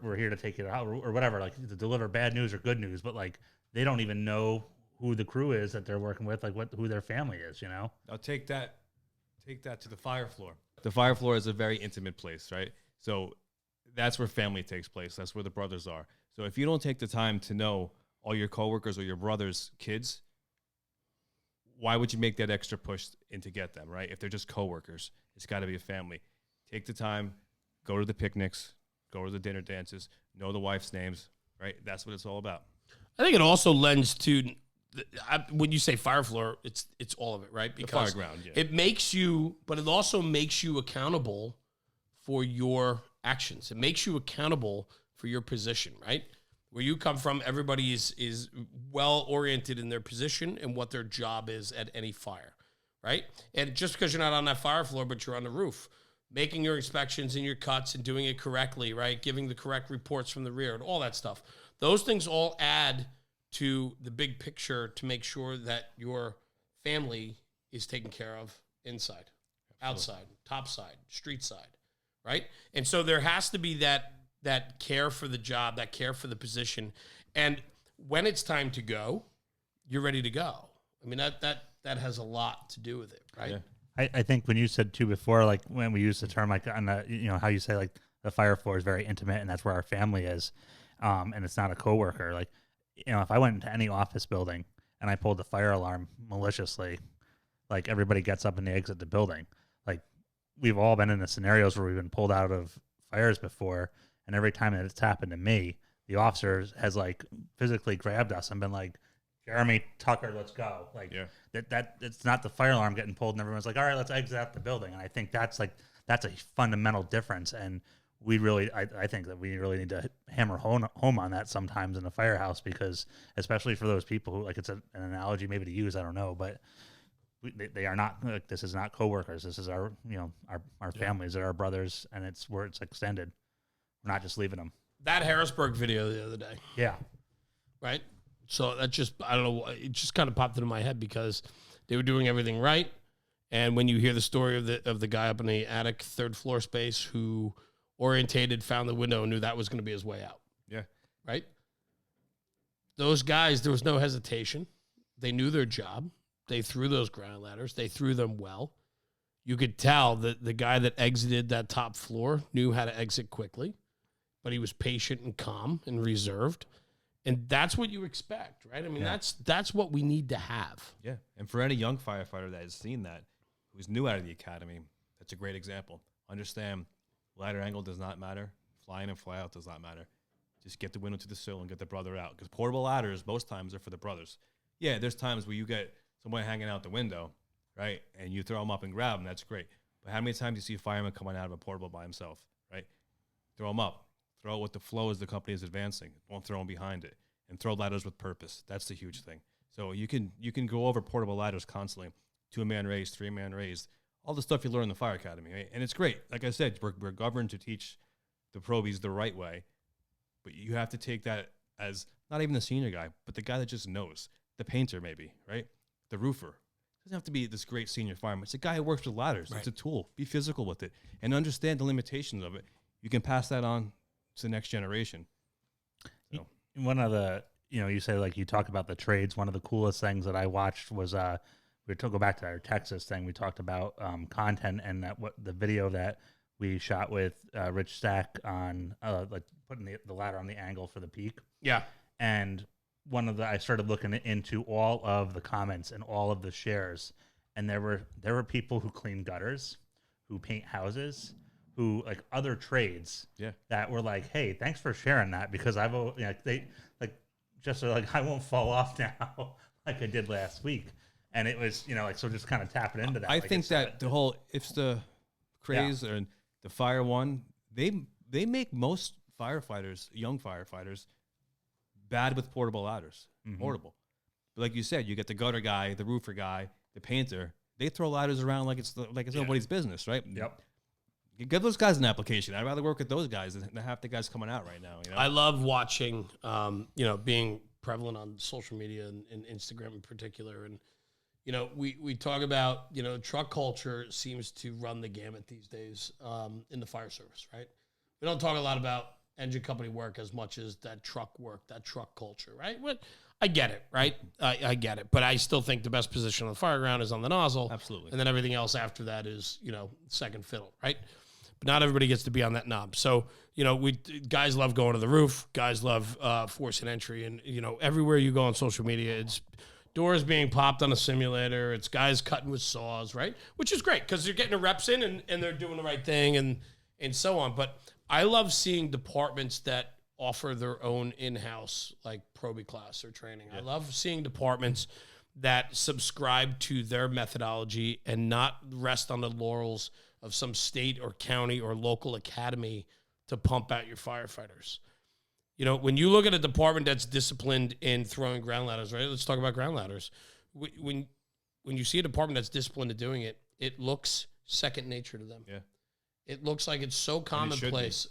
we're here to take it out or whatever, like to deliver bad news or good news, but like they don't even know who the crew is that they're working with, like who their family is, you know? Now take that to the fire floor. The fire floor is a very intimate place, right? So that's where family takes place. That's where the brothers are. So if you don't take the time to know all your coworkers or your brother's kids, why would you make that extra push in to get them, right? If they're just coworkers, it's got to be a family. Take the time, go to the picnics, go to the dinner dances, know the wife's names, right? That's what it's all about. I think it also lends to when you say fire floor, it's all of it, right? Because the fire ground, yeah. It makes you, but it also makes you accountable for your actions. It makes you accountable for your position, right? Where you come from, everybody is well oriented in their position and what their job is at any fire, right? And just because you're not on that fire floor, but you're on the roof, making your inspections and your cuts and doing it correctly, right? Giving the correct reports from the rear and all that stuff. Those things all add to the big picture to make sure that your family is taken care of inside, outside, top side, street side, right? And so there has to be that care for the job, that care for the position. And when it's time to go, you're ready to go. I mean, that has a lot to do with it, right? Yeah. I think when you said too before, like when we use the term, like on the, you know, how you say like the fire floor is very intimate and that's where our family is. And it's not a coworker. Like, you know, if I went into any office building and I pulled the fire alarm maliciously, like everybody gets up and they exit the building. Like we've all been in the scenarios where we've been pulled out of fires before. And every time that it's happened to me, the officer has like physically grabbed us and been like, Jeremy, Tucker, let's go. Like that it's not the fire alarm getting pulled and everyone's like, all right, let's exit out the building. And I think that's a fundamental difference. And we really, I think that we really need to hammer home on that sometimes in the firehouse, because especially for those people who, like, it's an analogy maybe to use, I don't know, but they are not, like, this is not coworkers. This is our, you know, our families, they're our brothers, and it's where it's extended. We're not just leaving them. That Harrisburg video the other day. Yeah. Right? So that just, I don't know, it just kind of popped into my head because they were doing everything right. And when you hear the story of the guy up in the attic, third floor space who orientated, found the window, and knew that was going to be his way out. Yeah. Right? Those guys, there was no hesitation. They knew their job. They threw those ground ladders. They threw them well. You could tell that the guy that exited that top floor knew how to exit quickly, but he was patient and calm and reserved. And that's what you expect, right? I mean, that's what we need to have. Yeah. And for any young firefighter that has seen that, who's new out of the academy, that's a great example. Understand, ladder angle does not matter. Fly in and fly out does not matter. Just get the window to the sill and get the brother out. Because portable ladders, most times, are for the brothers. Yeah, there's times where you get someone hanging out the window, right? And you throw them up and grab them. That's great. But how many times do you see a fireman coming out of a portable by himself, right? Throw them up. Throw it with the flow as the company is advancing. Don't throw them behind it. And throw ladders with purpose. That's the huge thing. So you can go over portable ladders constantly. 2-man raise, 3-man raise. All the stuff you learn in the fire academy, right? And it's great. Like I said, we're governed to teach the probies the right way, but you have to take that as not even the senior guy, but the guy that just knows, the painter maybe, right? The roofer. It doesn't have to be this great senior fireman. It's a guy who works with ladders. Right. It's a tool. Be physical with it and understand the limitations of it. You can pass that on to the next generation. So. One of the, you know, you say like you talk about the trades. One of the coolest things that I watched was we to go back to our Texas thing. We talked about content and that the video that we shot with Rich Stack on like putting the ladder on the angle for the peak. Yeah. And I started looking into all of the comments and all of the shares, and there were people who clean gutters, who paint houses, who like other trades. Yeah. That were like, hey, thanks for sharing that, because I've, you know, they like just like I won't fall off now like I did last week. And it was, you know, like, so just kind of tapping into that. I think that the whole IFSTA craze and the Fire One, they make most firefighters, young firefighters, bad with portable ladders. Mm-hmm. Portable. But like you said, you get the gutter guy, the roofer guy, the painter. They throw ladders around like it's nobody's business, right? Yep. You give those guys an application. I'd rather work with those guys than half the guys coming out right now. You know? I love watching, you know, being prevalent on social media and Instagram in particular. And, you know, we talk about, you know, truck culture seems to run the gamut these days in the fire service, right? We don't talk a lot about engine company work as much as that truck work, that truck culture, right? What I get it, right? I get it, but I still think the best position on the fire ground is on the nozzle. Absolutely. And then everything else after that is, second fiddle, right? But not everybody gets to be on that knob. So, guys love going to the roof. Guys love forcing entry. And, everywhere you go on social media, it's doors being popped on a simulator. It's guys cutting with saws, right? Which is great because they're getting the reps in and they're doing the right thing and so on. But I love seeing departments that offer their own in-house like probie class or training. Yeah. I love seeing departments that subscribe to their methodology and not rest on the laurels of some state or county or local academy to pump out your firefighters. When you look at a department that's disciplined in throwing ground ladders, right? Let's talk about ground ladders. When you see a department that's disciplined in doing it, it looks second nature to them. Yeah. It looks like it's so commonplace.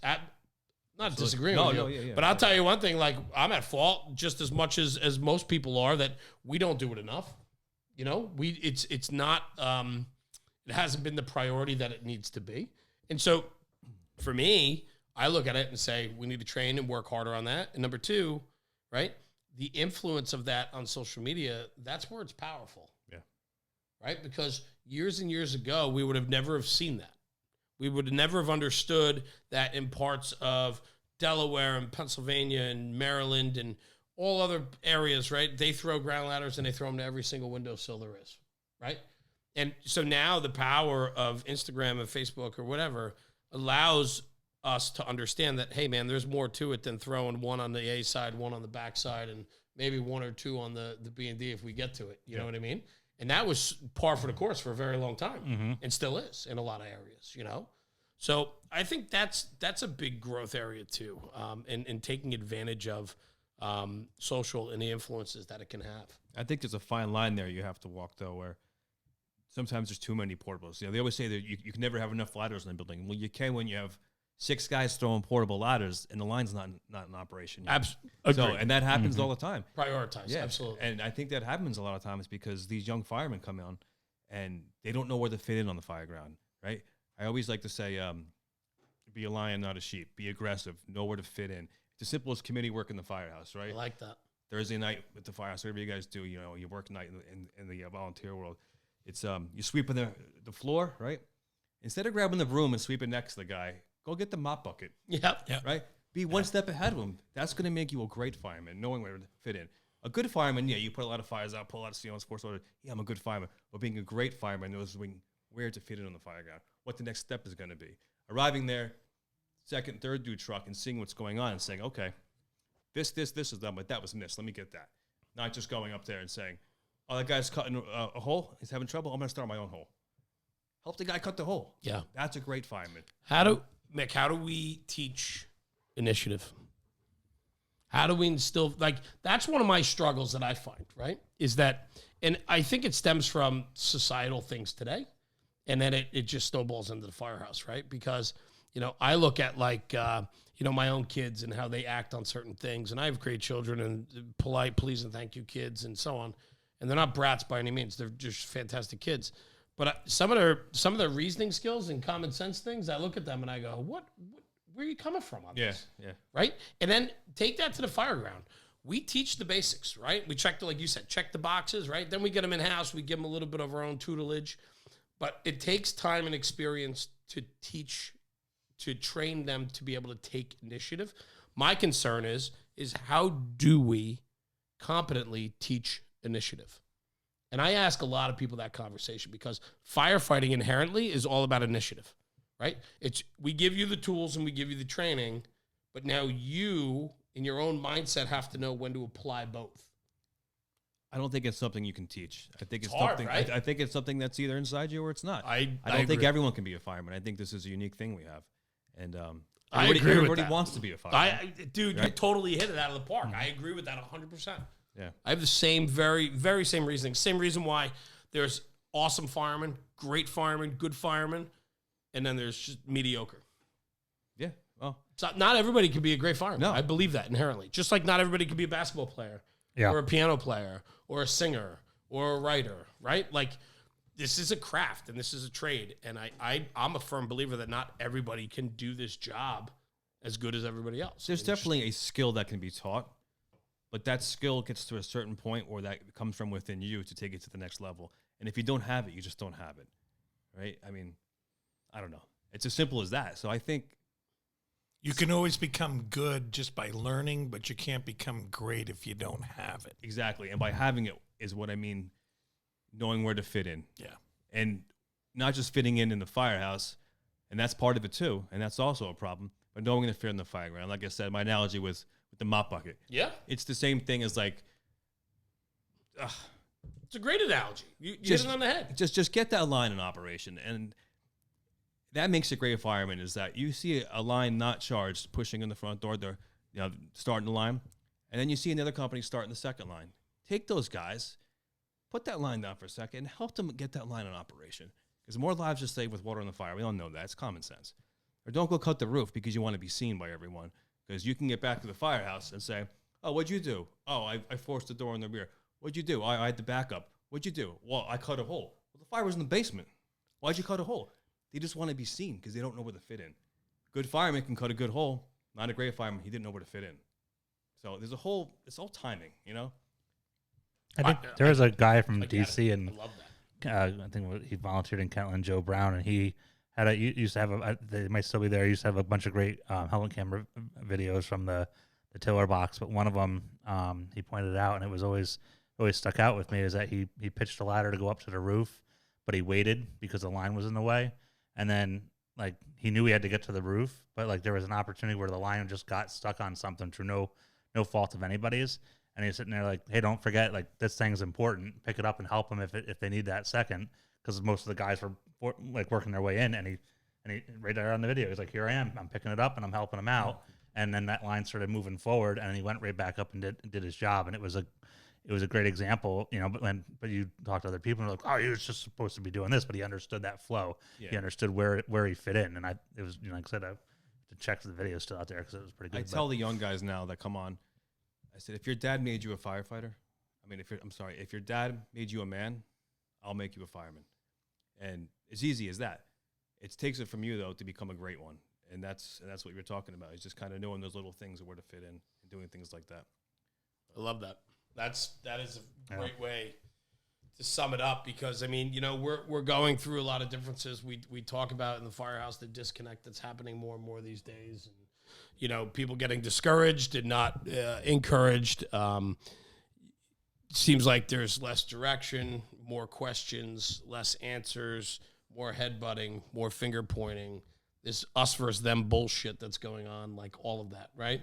Not disagreeing with you, yeah. But I'll tell you one thing, like I'm at fault just as much as most people are that we don't do it enough. It's not, it hasn't been the priority that it needs to be. And so for me, I look at it and say, we need to train and work harder on that. And number two, right, the influence of that on social media, that's where it's powerful. Yeah. Right? Because years and years ago, we would have never have seen that. We would never have understood that in parts of Delaware and Pennsylvania and Maryland and all other areas, right? They throw ground ladders and they throw them to every single windowsill there is, right? And so now the power of Instagram and Facebook or whatever allows us to understand that, hey, man, there's more to it than throwing one on the A side, one on the back side, and maybe one or two on the B and D if we get to it. You know what I mean? And that was par for the course for a very long time and still is in a lot of areas, So I think that's a big growth area too, and taking advantage of social and the influences that it can have. I think there's a fine line there you have to walk, though, where sometimes there's too many portables. They always say that you can never have enough ladders in the building. Well, you can when you have 6 guys throwing portable ladders and the line's not in operation yet. And that happens all the time. Prioritize, absolutely. And I think that happens a lot of times because these young firemen come on and they don't know where to fit in on the fire ground, right? I always like to say, be a lion, not a sheep. Be aggressive. Know where to fit in. It's as simple as committee work in the firehouse, right? I like that. Thursday night with the firehouse, whatever you guys do, you work night in the volunteer world. It's you sweeping the floor, right? Instead of grabbing the broom and sweeping next to the guy, go get the mop bucket. Yep. Right? Be one step ahead of him. That's going to make you a great fireman, knowing where to fit in. A good fireman, you put a lot of fires out, pull a lot of steel on sports order. Yeah, I'm a good fireman. But being a great fireman knows where to fit in on the fire ground, what the next step is going to be. Arriving there, second, third dude truck, and seeing what's going on and saying, okay, this is done, but that was missed. Let me get that. Not just going up there and saying, oh, that guy's cutting a hole. He's having trouble. I'm going to start my own hole. Help the guy cut the hole. Yeah. That's a great fireman. Mick, how do we teach initiative? How do we instill, that's one of my struggles that I find, right? Is that, and I think it stems from societal things today, and then it just snowballs into the firehouse, right? Because, I look at my own kids and how they act on certain things, and I have great children and polite, please and thank you kids and so on. And they're not brats by any means. They're just fantastic kids. But some of their reasoning skills and common sense things, I look at them and I go, where are you coming from on this? Yeah. Right? And then take that to the fire ground. We teach the basics, right? We check like you said, check the boxes, right? Then we get them in-house. We give them a little bit of our own tutelage. But it takes time and experience to train them to be able to take initiative. My concern is how do we competently teach initiative? And I ask a lot of people that conversation because firefighting inherently is all about initiative, right? We give you the tools and we give you the training, but now you, in your own mindset, have to know when to apply both. I don't think it's something you can teach. I think it's hard, something. right? I think it's something that's either inside you or it's not. I don't think agree. everyone can be a fireman. I think this is a unique thing we have, and everybody wants to be a fireman. Dude, right? You totally hit it out of the park. I agree with that 100%. Yeah, I have the same, very, very same reasoning. Same reason why there's awesome firemen, great firemen, good firemen, and then there's just mediocre. Yeah. Well, so not everybody can be a great fireman. No. I believe that inherently. Just like not everybody can be a basketball player or a piano player or a singer or a writer, right? Like this is a craft and this is a trade. And I'm a firm believer that not everybody can do this job as good as everybody else. There's I mean, definitely a skill that can be taught, but that skill gets to a certain point where that comes from within you to take it to the next level. And if you don't have it, you just don't have it, right? I mean, I don't know. It's as simple as that. So I think You can always become good just by learning, but you can't become great if you don't have it. exactly. And by having it is what I mean, knowing where to fit in. Yeah. And not just fitting in the firehouse, and that's part of it too, and that's also a problem, but knowing where to fit in the fireground. Like I said, my analogy was with the mop bucket. yeah, It's the same thing as like, it's a great analogy. You hit it on the head. just get that line in operation. And that makes a great fireman is that you see a line not charged pushing in the front door, they're starting the line, and then you see another company starting the second line. Take those guys, put that line down for a second, and help them get that line in operation. Because more lives are saved with water on the fire. We all know that. It's common sense. Or don't go cut the roof because you want to be seen by everyone. Because you can get back to the firehouse and say, oh, what'd you do? Oh, I forced the door in the rear. What'd you do? I had the backup. What'd you do? Well, I cut a hole. Well, the fire was in the basement. Why'd you cut a hole? They just want to be seen because they don't know where to fit in. Good fireman can cut a good hole. Not a great fireman. He didn't know where to fit in. So there's it's all timing, you know? I think there was a guy from I get DC it. and I love that. I think he volunteered in Kentland, Joe Brown, and he used to have they might still be there. He used to have a bunch of great helmet camera videos from the tiller box, but one of them he pointed out, and it was always stuck out with me, is that he pitched a ladder to go up to the roof, but he waited because the line was in the way, and then like he knew he had to get to the roof, but like there was an opportunity where the line just got stuck on something through no fault of anybody's. And he's sitting there like, hey, don't forget, like, this thing's important. Pick it up and help them if they need that second. Because most of the guys were like working their way in. And he right there on the video, he's like, here I am. I'm picking it up and I'm helping him out. And then that line started moving forward, and he went right back up and did his job. And it was a great example, you know. But you talk to other people and they're like, oh, he was just supposed to be doing this, but he understood that flow. Yeah. He understood where he fit in. And it was, you know, like I said, I have to check the video still out there because it was pretty good. I tell the young guys now that come on, I said, if your dad made you a firefighter, if your dad made you a man, I'll make you a fireman. And as easy as that. It takes it from you, though, to become a great one. And that's what you're talking about. Is just kind of knowing those little things and where to fit in and doing things like that. I love that. That is a great way to sum it up, because I mean, you know, we're going through a lot of differences. We talk about in the firehouse the disconnect that's happening more and more these days. And, you know, people getting discouraged and not encouraged. Seems like there's less direction, more questions, less answers, more headbutting, more finger pointing. This us versus them bullshit that's going on, like all of that, right?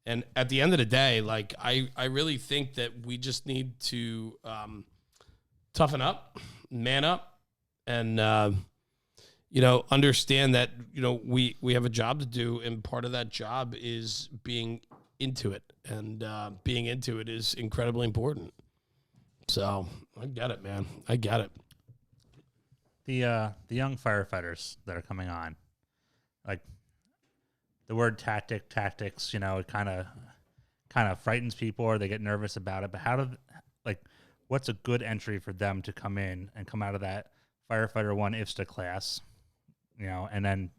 And at the end of the day, like I really think that we just need to toughen up, man up, and you know, understand that, you know, we have a job to do, and part of that job is being into it, and being into it is incredibly important. So I get it, man. I get it. The young firefighters that are coming on, like the word tactics, you know, it kind of frightens people, or they get nervous about it. But what's a good entry for them to come in and come out of that firefighter 1 IFSTA class, you know, and then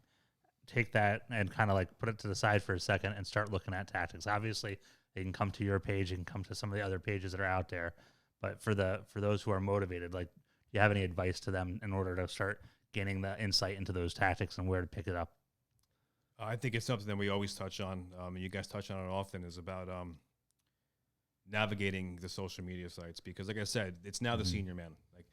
take that and kind of like put it to the side for a second and start looking at tactics? Obviously, they can come to your page and come to some of the other pages that are out there. But for those who are motivated, like, do you have any advice to them in order to start gaining the insight into those tactics and where to pick it up? I think it's something that we always touch on, and you guys touch on it often, is about navigating the social media sites. Because, like I said, it's now the senior man. Like,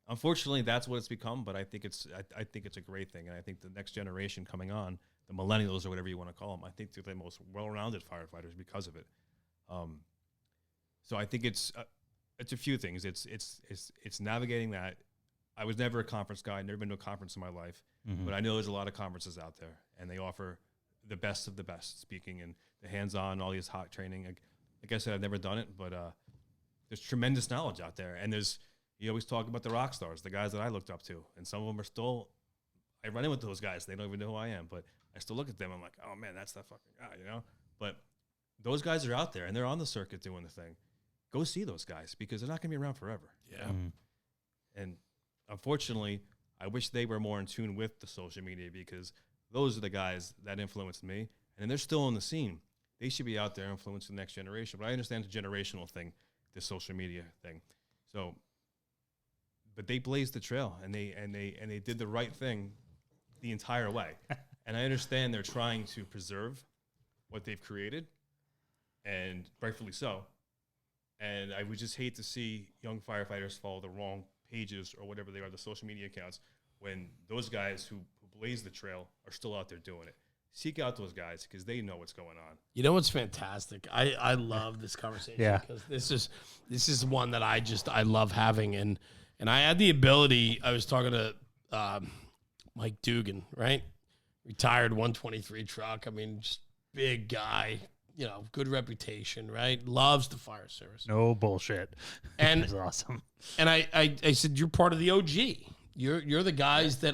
unfortunately, that's what it's become. But I think it's a great thing, and I think the next generation coming on, the millennials or whatever you want to call them, I think they're the most well-rounded firefighters because of it. So I think it's a few things. It's navigating that. I was never a conference guy. I've never been to a conference in my life, but I know there's a lot of conferences out there, and they offer the best of the best speaking and the hands-on, all these hot training. Like I said, I've never done it, but there's tremendous knowledge out there. And you always talk about the rock stars, the guys that I looked up to, and some of them are still, I run in with those guys. They don't even know who I am, but I still look at them. I'm like, oh man, that's that fucking guy, you know? But those guys are out there, and they're on the circuit doing the thing. Go see those guys, because they're not going to be around forever. Yeah. And unfortunately, I wish they were more in tune with the social media, because those are the guys that influenced me, and they're still on the scene. They should be out there influencing the next generation. But I understand the generational thing, the social media thing. So, but they blazed the trail, and they did the right thing the entire way. And I understand they're trying to preserve what they've created, and rightfully so. And I would just hate to see young firefighters follow the wrong pages or whatever they are, the social media accounts, when those guys who blaze the trail are still out there doing it. Seek out those guys because they know what's going on. You know what's fantastic? I love this conversation because this is one that I love having, and I had the ability. I was talking to Mike Dugan, right? Retired 123 truck. I mean, just big guy, you know, good reputation, right? Loves the fire service. No bullshit. And it's awesome. And I said, you're part of the OG. You're the guys that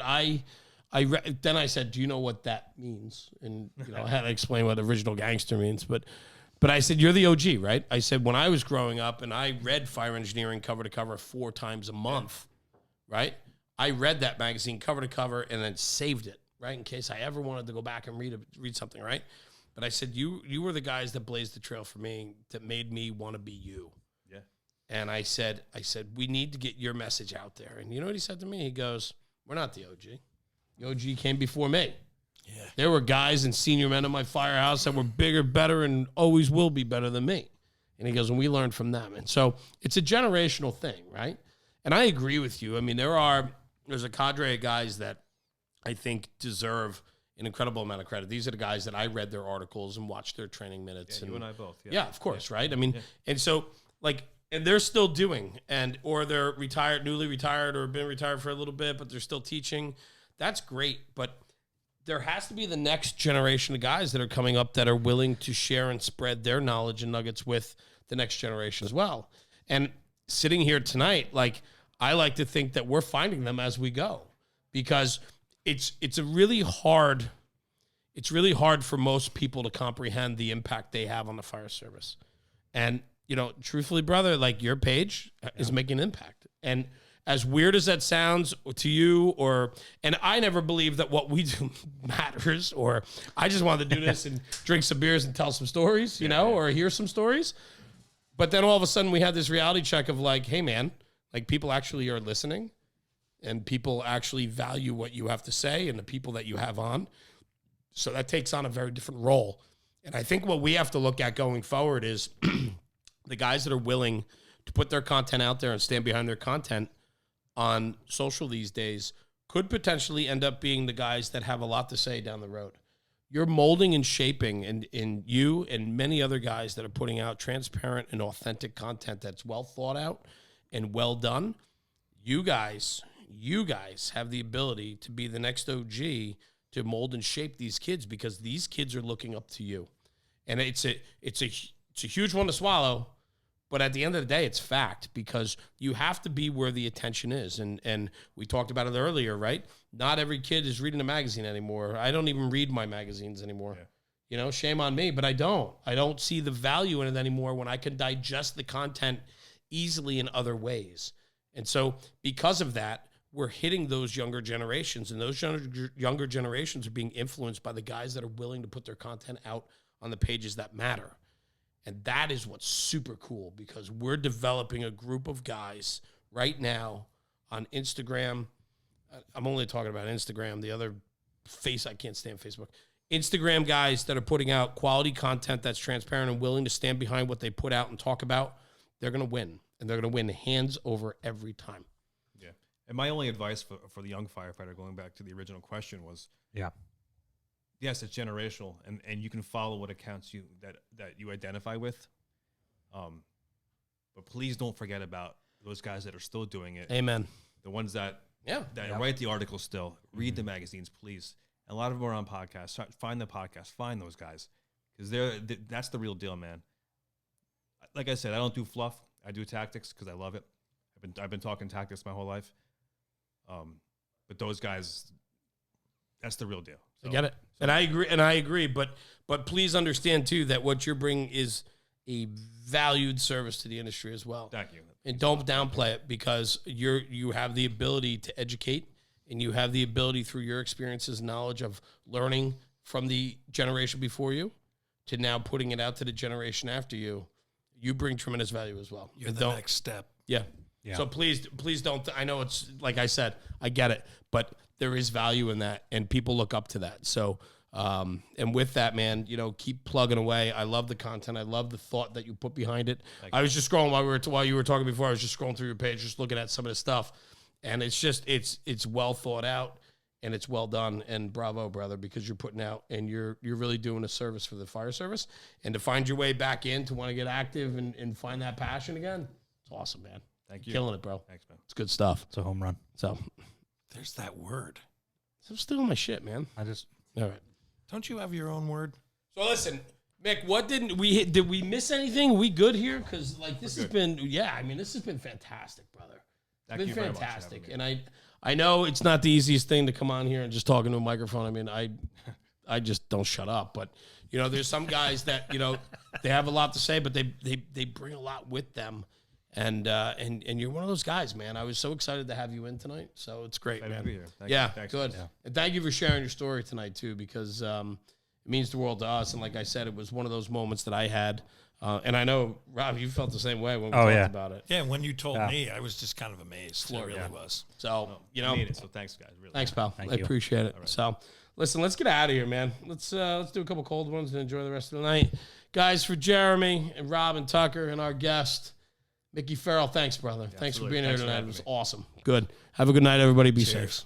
then I said, do you know what that means? And you know, I had to explain what original gangster means, but I said, you're the OG, right? I said, when I was growing up and I read Fire Engineering cover to cover 4 times a month, right? I read that magazine cover to cover and then saved it, right? In case I ever wanted to go back and read something, right? But I said, you were the guys that blazed the trail for me, that made me want to be you. Yeah. And I said, we need to get your message out there. And you know what he said to me? He goes, we're not the OG. The OG came before me. Yeah. There were guys and senior men in my firehouse that were bigger, better, and always will be better than me. And he goes, and we learned from them. And so it's a generational thing, right? And I agree with you. I mean, there's a cadre of guys that I think deserve an incredible amount of credit. These are the guys that I read their articles and watched their training minutes. Yeah, you and I both. Yeah, of course, right? I mean, and so, like, and they're still doing, or they're retired, newly retired, or been retired for a little bit, but they're still teaching. That's great, but there has to be the next generation of guys that are coming up that are willing to share and spread their knowledge and nuggets with the next generation as well. And sitting here tonight, like, I like to think that we're finding them as we go, because it's really hard for most people to comprehend the impact they have on the fire service. And, you know, truthfully, brother, like, your page is making an impact. And as weird as that sounds to you, and I never believed that what we do matters, or I just wanted to do this and drink some beers and tell some stories, you know, or hear some stories. But then all of a sudden we had this reality check of like, hey man, like, people actually are listening, and people actually value what you have to say and the people that you have on. So that takes on a very different role. And I think what we have to look at going forward is the guys that are willing to put their content out there and stand behind their content on social these days could potentially end up being the guys that have a lot to say down the road. You're molding and shaping in you and many other guys that are putting out transparent and authentic content that's well thought out and well done. You guys have the ability to be the next OG to mold and shape these kids, because these kids are looking up to you. And it's a huge one to swallow, but at the end of the day, it's fact, because you have to be where the attention is. And we talked about it earlier, right? Not every kid is reading a magazine anymore. I don't even read my magazines anymore. Yeah. You know, shame on me, but I don't see the value in it anymore when I can digest the content easily in other ways. And so because of that, we're hitting those younger generations, and those younger generations are being influenced by the guys that are willing to put their content out on the pages that matter. And that is what's super cool, because we're developing a group of guys right now on Instagram. I'm only talking about Instagram. The other I can't stand Facebook. Instagram guys that are putting out quality content that's transparent and willing to stand behind what they put out and talk about. They're going to win, and they're going to win hands over every time. Yeah. And my only advice for the young firefighter, going back to the original question, was, yes, it's generational, and you can follow what accounts that you identify with. But please don't forget about those guys that are still doing it. Amen. The ones that write the articles still, read the magazines, please. And a lot of them are on podcasts. Find the podcast. Find those guys, because that's the real deal, man. Like I said, I don't do fluff. I do tactics because I love it. I've been talking tactics my whole life. But those guys, that's the real deal. So, I get it. And I agree. But please understand too that what you're bringing is a valued service to the industry as well. Thank you. And don't downplay it, because you have the ability to educate, and you have the ability through your experiences, knowledge of learning from the generation before you to now putting it out to the generation after you, you bring tremendous value as well. You're the next step. Yeah. So please don't. I know it's like I said, I get it, but there is value in that, and people look up to that. So, and with that, man, you know, keep plugging away. I love the content. I love the thought that you put behind it. I was just scrolling while you were talking before. I was just scrolling through your page, just looking at some of the stuff, and it's just it's well thought out and it's well done. And bravo, brother, because you're putting out and you're really doing a service for the fire service, and to find your way back in to want to get active and find that passion again. It's awesome, man. Thank you. Killing it, bro. Thanks, man. It's good stuff. It's a home run. So, There's that word. I'm still on my shit, man. I just All right. Don't you have your own word? So listen, Mick, what didn't we hit? Did we miss anything? We good here? Because like this has been, I mean, this has been fantastic, brother. It's been fantastic, and I know it's not the easiest thing to come on here and just talk into a microphone. I mean, I just don't shut up, but you know, there's some guys that you know they have a lot to say, but they bring a lot with them. And you're one of those guys, man. I was so excited to have you in tonight. So it's great, man. To be here. Thank yeah, you. Thanks, good. man. And thank you for sharing your story tonight too, because it means the world to us. And like I said, it was one of those moments that I had. And I know, Rob, you felt the same way when we talked about it. Yeah, when you told me, I was just kind of amazed. It really was. So, you know. Need it, so thanks, guys. Really. Thanks, pal. I appreciate it. Right. So, listen, let's get out of here, man. Let's do a couple cold ones and enjoy the rest of the night. Guys, for Jeremy and Rob and Tucker and our guest, Mickey Farrell, thanks, brother. Yeah, thanks for being here tonight. It was awesome. Good. Have a good night, everybody. Be safe.